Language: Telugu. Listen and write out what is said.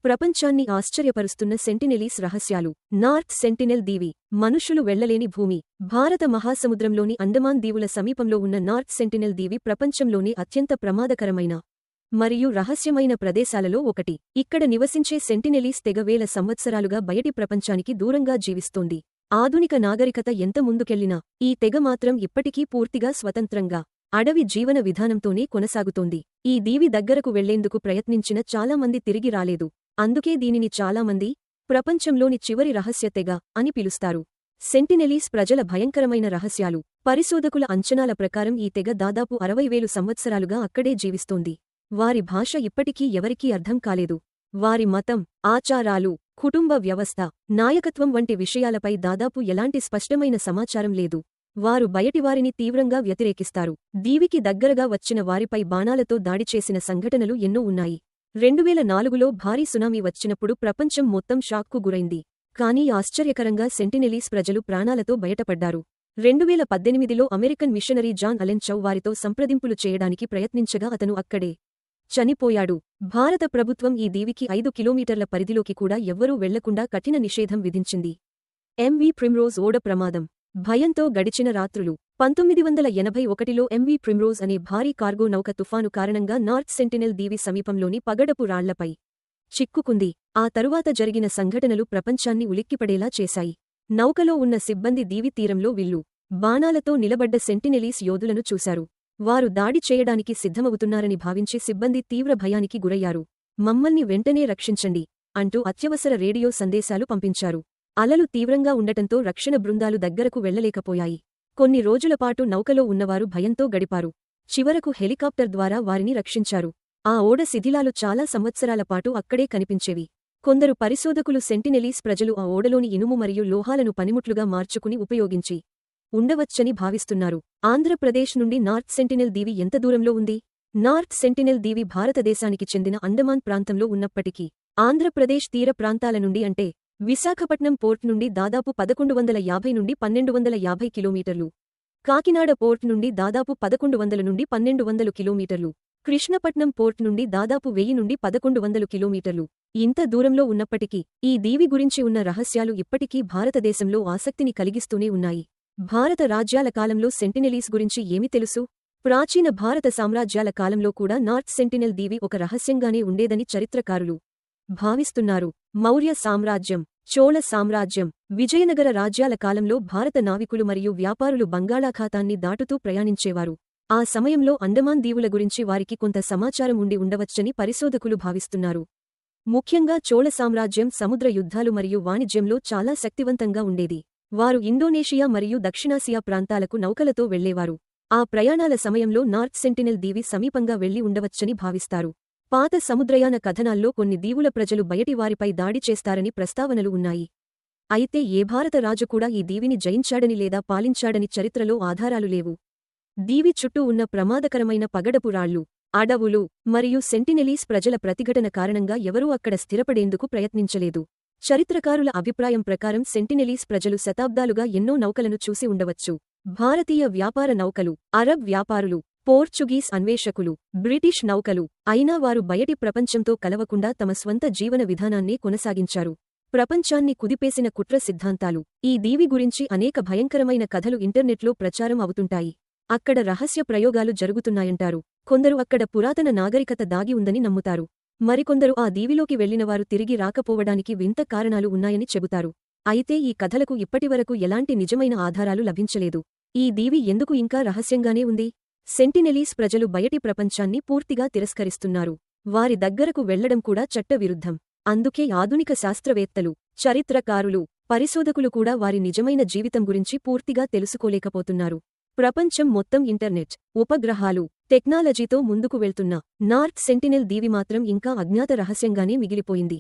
ప్రపంచాన్ని ఆశ్చర్యపరుస్తున్న సెంటినెలీస్ రహస్యాలు. నార్త్ సెంటినెల్ దీవి. మనుషులు వెళ్లలేని భూమి. భారత మహాసముద్రంలోని అండమాన్ దీవుల సమీపంలో ఉన్న నార్త్ సెంటినెల్ దీవి ప్రపంచంలోని అత్యంత ప్రమాదకరమైన మరియు రహస్యమైన ప్రదేశాలలో ఒకటి. ఇక్కడ నివసించే సెంటినెలీస్ తెగ వేల సంవత్సరాలుగా బయటి ప్రపంచానికి దూరంగా జీవిస్తోంది. ఆధునిక నాగరికత ఎంత ముందుకెళ్లినా ఈ తెగ మాత్రం ఇప్పటికీ పూర్తిగా స్వతంత్రంగా అడవి జీవన విధానంతోనే కొనసాగుతోంది. ఈ దీవి దగ్గరకు వెళ్లేందుకు ప్రయత్నించిన చాలామంది తిరిగి రాలేదు. అందుకే దీనిని చాలామంది ప్రపంచంలోని చివరి రహస్య తెగ అని పిలుస్తారు. సెంటినెలీస్ ప్రజల భయంకరమైన రహస్యాలు. పరిశోధకుల అంచనాల ప్రకారం ఈ తెగ దాదాపు 60,000 సంవత్సరాలుగా అక్కడే జీవిస్తోంది. వారి భాష ఇప్పటికీ ఎవరికీ అర్థం కాలేదు. వారి మతం, ఆచారాలు, కుటుంబ వ్యవస్థ, నాయకత్వం వంటి విషయాలపై దాదాపు ఎలాంటి స్పష్టమైన సమాచారం లేదు. వారు బయటివారిని తీవ్రంగా వ్యతిరేకిస్తారు. దీవికి దగ్గరగా వచ్చిన వారిపై బాణాలతో దాడి చేసిన సంఘటనలు ఎన్నో ఉన్నాయి. 2004లో భారీ సునామీ వచ్చినప్పుడు ప్రపంచం మొత్తం షాక్కు గురైంది. కానీ ఆశ్చర్యకరంగా సెంటినెలీస్ ప్రజలు ప్రాణాలతో బయటపడ్డారు. 2018లో అమెరికన్ మిషనరీ జాన్ అలెన్ చౌ వారితో సంప్రదింపులు చేయడానికి ప్రయత్నించగా అతను అక్కడే చనిపోయాడు. భారత ప్రభుత్వం ఈ దీవికి 5 కిలోమీటర్ల పరిధిలోకి కూడా ఎవ్వరూ వెళ్లకుండా కఠిన నిషేధం విధించింది. ఎంవీ ప్రిమ్రోజ్ ఓడ ప్రమాదం. భయంతో గడిచిన రాత్రులు. 1981లో ఎంవీ ప్రిమ్రోజ్ అనే భారీ కార్గో నౌక తుఫాను కారణంగా నార్త్ సెంటినెల్ దీవి సమీపంలోని పగడపు రాళ్లపై చిక్కుకుంది. ఆ తరువాత జరిగిన సంఘటనలు ప్రపంచాన్ని ఉలిక్కిపడేలా చేశాయి. నౌకలో ఉన్న సిబ్బంది దీవి తీరంలో విల్లు బాణాలతో నిలబడ్డ సెంటినెలీస్ యోధులను చూశారు. వారు దాడి చేయడానికి సిద్ధమవుతున్నారని భావించి సిబ్బంది తీవ్ర భయానికి గురయ్యారు. మమ్మల్ని వెంటనే రక్షించండి అంటూ అత్యవసర రేడియో సందేశాలు పంపించారు. అలలు తీవ్రంగా ఉండటంతో రక్షణ బృందాలు దగ్గరకు వెళ్లలేకపోయాయి. కొన్ని రోజులపాటు నౌకలో ఉన్నవారు భయంతో గడిపారు. చివరకు హెలికాప్టర్ ద్వారా వారిని రక్షించారు. ఆ ఓడ శిథిలాలు చాలా సంవత్సరాల పాటు అక్కడే కనిపించేవి. కొందరు పరిశోధకులు సెంటినెలీస్ ప్రజలు ఆ ఓడలోని ఇనుము మరియు లోహాలను పనిముట్లుగా మార్చుకుని ఉపయోగించి ఉండవచ్చని భావిస్తున్నారు. ఆంధ్రప్రదేశ్ నుండి నార్త్ సెంటినెల్ దీవి ఎంత దూరంలో ఉంది? నార్త్ సెంటినెల్ దీవి భారతదేశానికి చెందిన అండమాన్ ప్రాంతంలో ఉన్నప్పటికీ ఆంధ్రప్రదేశ్ తీర ప్రాంతాల నుండి అంటే విశాఖపట్నం పోర్ట్ నుండి దాదాపు 1150 నుండి 1250 కిలోమీటర్లు, కాకినాడ పోర్ట్ నుండి దాదాపు 1100 నుండి 1200 కిలోమీటర్లు, కృష్ణపట్నం పోర్ట్ నుండి దాదాపు 1000 నుండి 1100 కిలోమీటర్లు. ఇంత దూరంలో ఉన్నప్పటికీ ఈ దీవి గురించి ఉన్న రహస్యాలు ఇప్పటికీ భారతదేశంలో ఆసక్తిని కలిగిస్తూనే ఉన్నాయి. భారత రాజ్యాల కాలంలో సెంటినెలీస్ గురించి ఏమి తెలుసు? ప్రాచీన భారత సామ్రాజ్యాల కాలంలో కూడా నార్త్ సెంటినెల్ దీవి ఒక రహస్యంగానే ఉండేదని చరిత్రకారులు భావిస్తున్నారు. మౌర్య సామ్రాజ్యం, చోళ సామ్రాజ్యం, విజయనగర రాజ్యాల కాలంలో భారత నావికులు మరియు వ్యాపారులు బంగాళాఖాతాన్ని దాటుతూ ప్రయాణించేవారు. ఆ సమయంలో అండమాన్ దీవుల గురించి వారికి కొంత సమాచారం ఉండి ఉండవచ్చని పరిశోధకులు భావిస్తున్నారు. ముఖ్యంగా చోళ సామ్రాజ్యం సముద్ర యుద్ధాలు మరియు వాణిజ్యంలో చాలా శక్తివంతంగా ఉండేది. వారు ఇండోనేషియా మరియు దక్షిణాసియా ప్రాంతాలకు నౌకలతో వెళ్లేవారు. ఆ ప్రయాణాల సమయంలో నార్త్ సెంటినెల్ దీవి సమీపంగా వెళ్లి ఉండవచ్చని భావిస్తారు. పాత సముద్రయాన కథనాల్లో కొన్ని దీవుల ప్రజలు బయటి వారిపై దాడి చేస్తారని ప్రస్తావనలు ఉన్నాయి. అయితే ఏ భారత రాజు కూడా ఈ దీవిని జయించాడని లేదా పాలించాడని చరిత్రలో ఆధారాలు లేవు. దీవి చుట్టూ ఉన్న ప్రమాదకరమైన పగడపు రాళ్లు, అడవులు మరియు సెంటినెలీస్ ప్రజల ప్రతిఘటన కారణంగా ఎవరూ అక్కడ స్థిరపడేందుకు ప్రయత్నించలేదు. చరిత్రకారుల అభిప్రాయం ప్రకారం సెంటినెలీస్ ప్రజలు శతాబ్దాలుగా ఎన్నో నౌకలను చూసి ఉండవచ్చు. భారతీయ వ్యాపార నౌకలు, అరబ్ వ్యాపారులు, పోర్చుగీస్ అన్వేషకులు, బ్రిటిష్ నౌకలు. అయినా వారు బయటి ప్రపంచంతో కలవకుండా తమ స్వంత జీవన విధానాన్నే కొనసాగించారు. ప్రపంచాన్ని కుదిపేసిన కుట్ర సిద్ధాంతాలు. ఈ దీవి గురించి అనేక భయంకరమైన కథలు ఇంటర్నెట్లో ప్రచారం అవుతుంటాయి. అక్కడ రహస్య ప్రయోగాలు జరుగుతున్నాయంటారు. కొందరు అక్కడ పురాతన నాగరికత దాగి ఉందని నమ్ముతారు. మరికొందరు ఆ దీవిలోకి వెళ్లినవారు తిరిగి రాకపోవడానికి వింత కారణాలు ఉన్నాయని చెబుతారు. అయితే ఈ కథలకు ఇప్పటివరకు ఎలాంటి నిజమైన ఆధారాలు లభించలేదు. ఈ దీవి ఎందుకు ఇంకా రహస్యంగానే ఉంది? సెంటినెలీస్ ప్రజలు బయటి ప్రపంచాన్ని పూర్తిగా తిరస్కరిస్తున్నారు. వారి దగ్గరకు వెళ్లడం కూడా చట్టవిరుద్ధం. అందుకే ఆధునిక శాస్త్రవేత్తలు, చరిత్రకారులు, పరిశోధకులు కూడా వారి నిజమైన జీవితం గురించి పూర్తిగా తెలుసుకోలేకపోతున్నారు. ప్రపంచం మొత్తం ఇంటర్నెట్, ఉపగ్రహాలు, టెక్నాలజీతో ముందుకు వెళ్తున్న నార్త్ సెంటినెల్ దీవి మాత్రం ఇంకా అజ్ఞాత రహస్యంగానే మిగిలిపోయింది.